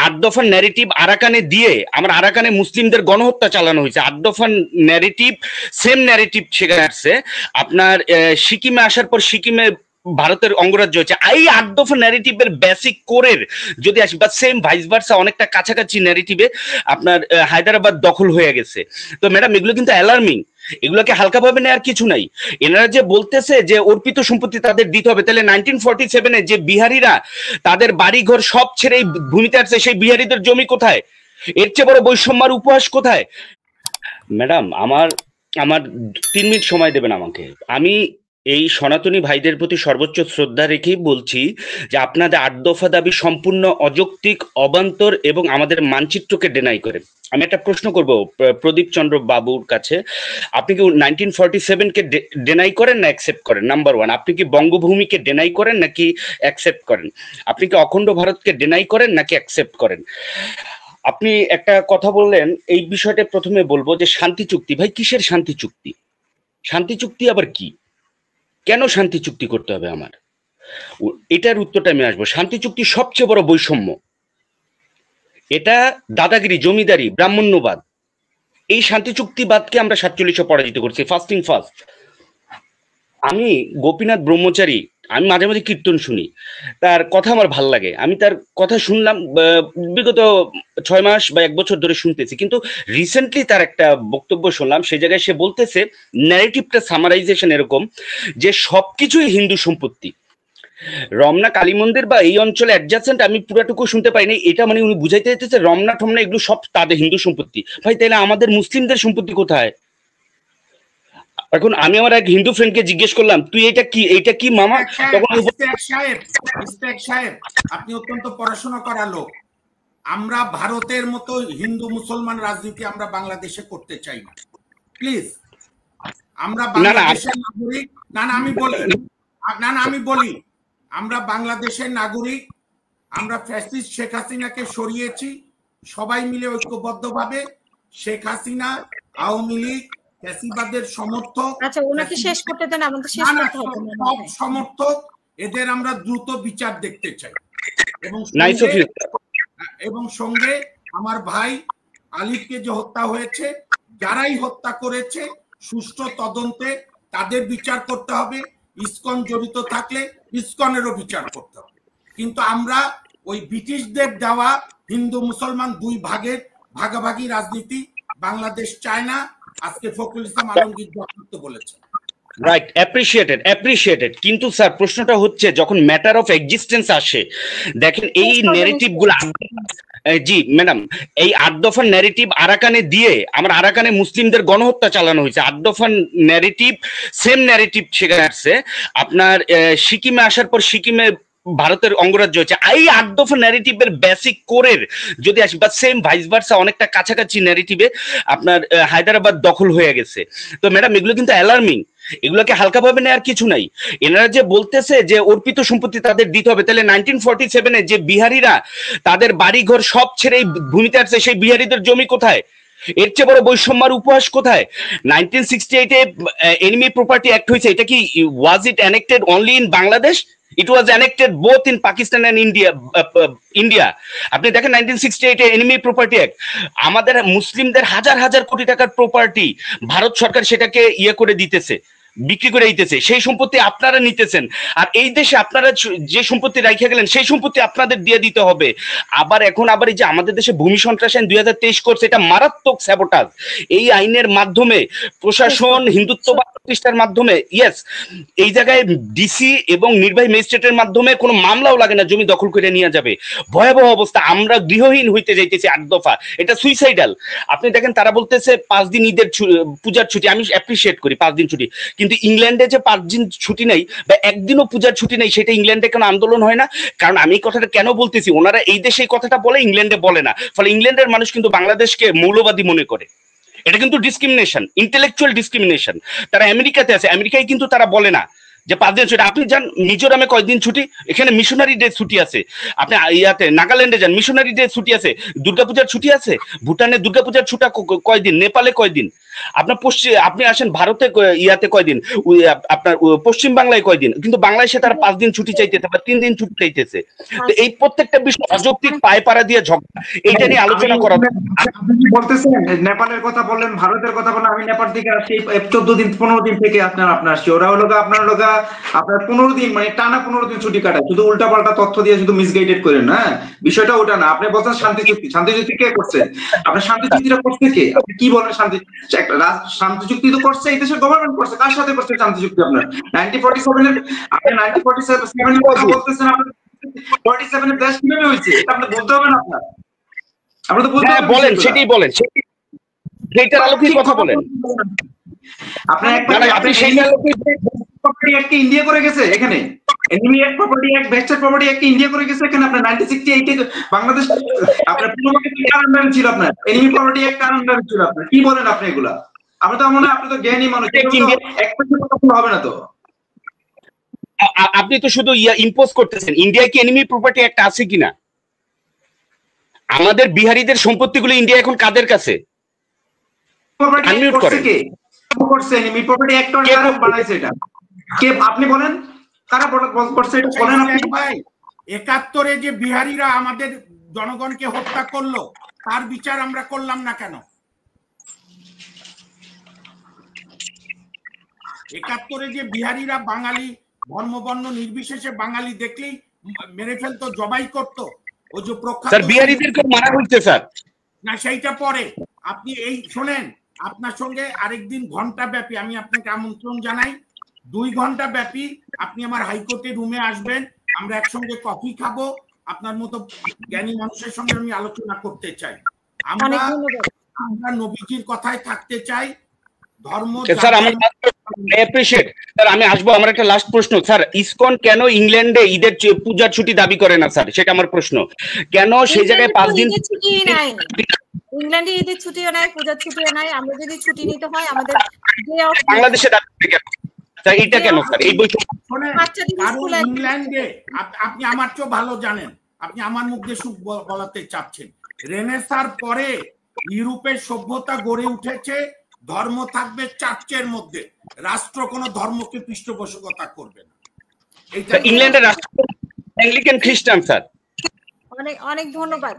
আট দফা ন্যারেটিভ আরাকানে দিয়ে আমার আরাকানে মুসলিমদের গণহত্যা চালানো হয়েছে। আট দফা ন্যারেটিভ সেম ন্যারেটিভ সেখানে আসছে। আপনার সিকিমে আসার পর সিকিমে ভারতের অঙ্গরাজ্য হচ্ছে। এই আট দফা ন্যারেটিভের বেসিক কোরের যদি আসি বা সেম ভাইস ভার্সা অনেকটা কাছাকাছি ন্যারেটিভে আপনার হায়দ্রাবাদ দখল হয়ে গেছে। তো ম্যাডাম এগুলো কিন্তু অ্যালার্মিং, এগুলোকে হালকাভাবে নেওয়ার কিছু নাই। এনারা যে বলতেছে যে অর্পিত সম্পত্তি তাদের দিতে হবে, তাহলে 1947-এ যে বিহারিরা তাদের বাড়িঘর সব ছেড়ে ভূমিতে আসছে, সেই বিহারিদের জমি কোথায়? এর চেয়ে বড় বৈষম্যের উপহাস কোথায়? ম্যাডাম আমার আমার 3 মিনিট সময় দেবেন আমাকে। আমি এই সনাতনী ভাইদের প্রতি সর্বোচ্চ শ্রদ্ধা রেখেই বলছি যে আপনাদের 8 দফা দাবি সম্পূর্ণ অযৌক্তিক, অবান্তর এবং আমাদের মানচিত্রকে ডেনাই করে। আমি একটা প্রশ্ন করব প্রদীপ চন্দ্র বাবুর কাছে, আপনি কি 1947-কে ডেনাই করেন না অ্যাকসেপ্ট করেন? নাম্বার 1, আপনি কি বঙ্গভূমিকে ডেনাই করেন নাকি অ্যাকসেপ্ট করেন? আপনি কি অখণ্ড ভারতকে ডেনাই করেন নাকি অ্যাকসেপ্ট করেন? আপনি একটা কথা বললেন, এই বিষয়টা প্রথমে বলবো যে শান্তি চুক্তি। ভাই কিসের শান্তি চুক্তি? শান্তি চুক্তি আবার কি? কেন শান্তি চুক্তি করতে হবে আমার? এটার উত্তরটা আমি আসবো। শান্তি চুক্তি সবচেয়ে বড় বৈষম্য, এটা দাদাগিরি, জমিদারি, ব্রাহ্মণ্যবাদ। এই শান্তি চুক্তিবাদকে আমরা 47-এ পরাজিত করছি। ফার্স্টিং ফার্স্ট, আমি গোপীনাথ ব্রহ্মচারী, আমি মাঝে মাঝে কীর্তন শুনি, তার কথা আমার ভাল লাগে। আমি তার কথা শুনলাম বিগত 6 মাস বা 1 বছর ধরে শুনতেছি, কিন্তু রিসেন্টলি তার একটা বক্তব্য শুনলাম, সেই জায়গায় সে বলতেছে ন্যারেটিভটা সামারাইজেশন এরকম যে সবকিছুই হিন্দু সম্পত্তি। রমনা কালী মন্দির বা এই অঞ্চলে অ্যাডজাসেন্ট আমি পুরাটুকু শুনতে পাইনি, এটা মানে উনি বুঝাইতে চাইতেছে রমনা ঠমনা এগুলো সব তাদের হিন্দু সম্পত্তি। ভাই তাইলে আমাদের মুসলিমদের সম্পত্তি কোথায়? এখন আমি আমার এক হিন্দু ফ্রেন্ডকে জিজ্ঞেস করলাম, তুই এইটা কি মামা? তখন সাহেব আপনি অত্যন্ত পড়াশোনা করা লোক। আমরা ভারতের মতো হিন্দু মুসলমান রাজনীতি আমরা বাংলাদেশে করতে চাই না, প্লিজ। আমরা বাংলাদেশের নাগরিক। আমি বলি আমরা বাংলাদেশের নাগরিক। আমরা ফ্যাসিস্ট শেখ হাসিনাকে সরিয়েছি সবাই মিলে ঐক্যবদ্ধভাবে। শেখ হাসিনা, আওয়ামী লীগ, ফ্যাসিবাদের সমর্থক, আচ্ছা ওনাকে শেষ করতে দেন, আমাদের শেষ করতে হবে। সব সমর্থক, এদের আমরা দ্রুত বিচার দেখতে চাই। এবং সঙ্গে আমার ভাই আলিফকে যে হত্যা হয়েছে, যারাই হত্যা করেছে সুষ্ঠু তদন্তে তাদের বিচার করতে হবে। ইসকন জড়িত থাকলে ইসকনেরও বিচার করতে হবে। কিন্তু আমরা ওই ব্রিটিশদের দেওয়া হিন্দু মুসলমান দুই ভাগের ভাগাভাগি রাজনীতি বাংলাদেশ চায় না। আজকে ফখরুল ইসলাম আলমগীর যথার্থ বলেছেন। Right, appreciated. কিন্তু স্যার প্রশ্নটা হচ্ছে যখন ম্যাটার অফ এক্সিস্টেন্স আসে, দেখেন এই ন্যারেটিভ গুলো, জি ম্যাডাম, এই 8 দফা ন্যারেটিভ আরাকানে দিয়ে আমার আরাকানে মুসলিমদের গণহত্যা চালানো হয়েছে। 8 দফা ন্যারেটিভ সেম ন্যারেটিভ সেখানে আসছে। আপনার সিকিমে আসার পর সিকিমে ভারতের অঙ্গরাজ্য হচ্ছে। এই 8 দফা ন্যারেটিভের বেসিক কোরের যদি আসি বা সেম ভাইস ভার্সা অনেকটা কাছাকাছি ন্যারেটিভে আপনার হায়দ্রাবাদ দখল হয়ে গেছে। তো ম্যাডাম এগুলো কিন্তু অ্যালার্মিং, এগুলোকে হালকাভাবে নেওয়ার কিছু নাই। এনারা যে বলতেছে যে অর্পিত সম্পত্তি তাদের দিতে হবে, তাহলে 1947-এ যে বিহারিরা তাদের বাড়িঘর সব ছেড়ে ভূমিতে আসছে, সেই বিহারিদের জমি কোথায়? এর চেয়ে বড় বৈষম্যের উপহাস কোথায়? 1968-এ এনিমি প্রপার্টি অ্যাক্ট হয়েছে, এটা কি was it enacted only in Bangladesh? It was enacted both in Pakistan and India. আপনি দেখেন 1968-এ এনিমি প্রপার্টি অ্যাক্ট, আমাদের মুসলিমদের হাজার হাজার কোটি টাকার প্রপার্টি ভারত সরকার সেটাকে করে দিতেছে, বিক্রি করে দিতেছে। সেই সম্পত্তি আপনারা নিতেছেন, আর এই দেশে আপনারা যে সম্পত্তি রাখিয়ে গেলেন সেই সম্পত্তি আপনাদের দিয়ে দিতে হবে। আবার এই যে আমাদের দেশে ভূমি সন্ত্রাস আইন 2023 করছে, এটা মারাত্মক স্যাবোটাজ। এই আইনের মাধ্যমে প্রশাসন হিন্দুত্ববাদ প্রতিষ্ঠার মাধ্যমে, ইয়েস, এই জায়গায় ডিসি এবং নির্বাহী ম্যাজিস্ট্রেটের মাধ্যমে কোনো মামলাও লাগে না, জমি দখল করে নিয়ে যাবে। ভয়াবহ অবস্থা, আমরা গৃহহীন হইতে যাইতেছি। 8 দফা এটা সুইসাইডাল। আপনি দেখেন তারা বলতেছে 5 দিন ঈদের পূজার ছুটি, আমি অ্যাপ্রিশিয়েট করি 5 দিন ছুটি, কিন্তু ইংল্যান্ডে যে 5 দিন ছুটি নেই বা একদিনও পূজার ছুটি নেই, সেটা ইংল্যান্ডে কোনো আন্দোলন হয় না। কারণ আমি এই কথাটা কেন বলতেছি, ওনারা এই দেশে এই কথাটা বলে, ইংল্যান্ডে বলে না, ফলে ইংল্যান্ডের মানুষ কিন্তু বাংলাদেশকে মৌলবাদী মনে করে। এটা কিন্তু ডিসক্রিমিনেশন, ইন্টেলেকচুয়াল ডিসক্রিমিনেশন। তারা আমেরিকাতে আছে, আমেরিকায় কিন্তু তারা বলে না যে 5 দিন ছুটি। আপনি যান মিজোরামে কয়দিন ছুটি, এখানে মিশনারি ডে ছুটি আছে। আপনি ইয়াতে নাগাল্যান্ডে যান, মিশনারি ডে ছুটি আছে, দুর্গাপূজার ছুটি আছে। ভুটানে দুর্গাপূজার ছুটা কয়দিন, নেপালে কয়দিন, আপনার আপনি আসেন ভারতে ইয়াতে কয়দিন, আপনার পশ্চিম বাংলায় কয়দিন, কিন্তু বাংলাদেশে তারা 5 দিন ছুটি চাইতেছে বা 3 দিন ছুটি চাইতেছে। তো এই প্রত্যেকটা বিষয় অযৌক্তিক পায়ে পাড়া দিয়ে ঝগড়া, এইটা নিয়ে আলোচনা করা। আপনি কি বলতেছেন নেপালের কথা বললেন, ভারতের কথা বললেন, আমি নেপাল থেকে আসছি 14 দিন 15 দিন থেকে আপনার আসছি, ওরা হলো আপনার 15 দিন মানে টানা 15 দিন ছুটি কাটায়, শুধু উল্টা পাল্টা তথ্য দিয়ে শুধু মিসগাইডেড করেন। হ্যাঁ, বিষয়টা ওটা না। আপনি বলছেন শান্তি চুক্তি, শান্তি চুক্তি কে করছে? আপনার শান্তি চুক্তিটা করছে কে? আপনি কি বলেন? শান্তি চুক্তি তো করছে এই দেশের গভর্নমেন্ট করছে। কার সাথে করছে শান্তি চুক্তি? আপনার 1947 এর, আপনি 1947 এর কথা বলতেছেন, আপনি 47 এর দেশ কিভাবে হয়েছে এটা আপনি বলতে হবে না। আপনার তো বলতে হবে, বলেন সেটাই বলেন, সেইটার আলোকে কথা বলেন। আপনি সেই প্রপার্টি অ্যাক্ট ইন্ডিয়া করে গেছে এখানে, enemy act, property act, vested property act India করে গেছে এখানে। আপনার 1968 এ বাংলাদেশ আপনার কার আন্ডারে ছিল? আপনার এনিমি প্রপার্টি অ্যাক্ট কার আন্ডারে ছিল? আপনার কি বলেন আপনি এগুলা? আপনি তো মনে হয় আপনি তো জ্ঞানী মানুষ, হবে না তো। আপনি তো শুধু ইম্পোজ করতেছেন। ইন্ডিয়া কি এনিমি প্রপার্টি একটা আছে কিনা? আমাদের বিহারীদের সম্পত্তিগুলো ইন্ডিয়া এখন কাদের কাছে? আনমিউট করেন। কে করছে এনিমি প্রপার্টি অ্যাক্ট কারা বানাইছে এটা? কে আপনি বলেন, কারা করছে এটা বলেন আপনি ভাই। 71-এ যে বিহারীরা আমাদের জনগণকে হত্যা করলো, তার বিচার আমরা করলাম না কেন? 71-এ যে বিহারীরা বাঙালি ধর্মবর্ণ নির্বিশেষে বাঙালি দেখলেই মেরে ফেলতো, জবাই করতো, ওই যে প্রখ্যাত স্যার বিহারীদেরকে মারা হচ্ছে স্যার না, সেইটা পরে। আপনি এই শোনেন, আপনার সঙ্গে আরেকদিন ঘন্টা ব্যাপী আমি আপনাকে আমন্ত্রণ জানাই, 2 ঘন্টা ব্যাপী আপনি আমার হাইকোর্টে রুমে আসবেন, আমরা একসঙ্গে কফি খাবো, আপনার মতো জ্ঞানী মানুষের সঙ্গে আমি আলোচনা করতে চাই। আমরা নবীজির কথায় থাকতে চাই। ধর্ম স্যার আমি অ্যাপ্রিশিয়েট স্যার, আমি আসবো। আমার একটা লাস্ট প্রশ্ন স্যার, ইসকন কেন ইংল্যান্ডে ঈদের পূজার ছুটি দাবি করে না স্যার? সেটা আমার প্রশ্ন। কেন সেই জায়গায় 5 দিন ছুটি নাই? ইংল্যান্ডে ঈদের ছুটিও নাই, পূজার ছুটিও নাই। আমরা যদি ছুটি নিতে হয় আমাদের বাংলাদেশে দাবি করে কেন স্যার? এইটা কেন স্যার? এই বৈষম্য ইংল্যান্ডে আপনি আমার চেয়ে ভালো জানেন, আপনি আমার মুখ দিয়ে সুখ বলাতে চাচ্ছেন। রেনেসার পরে ইউরোপের সভ্যতা গড়ে উঠেছে, ধর্ম থাকবে চার্চের মধ্যে, রাষ্ট্র কোনো ধর্মকে পৃষ্ঠপোষকতা করবে না। ইংল্যান্ডের রাষ্ট্র অ্যাংলিকান খ্রিস্টান স্যার। অনেক অনেক ধন্যবাদ।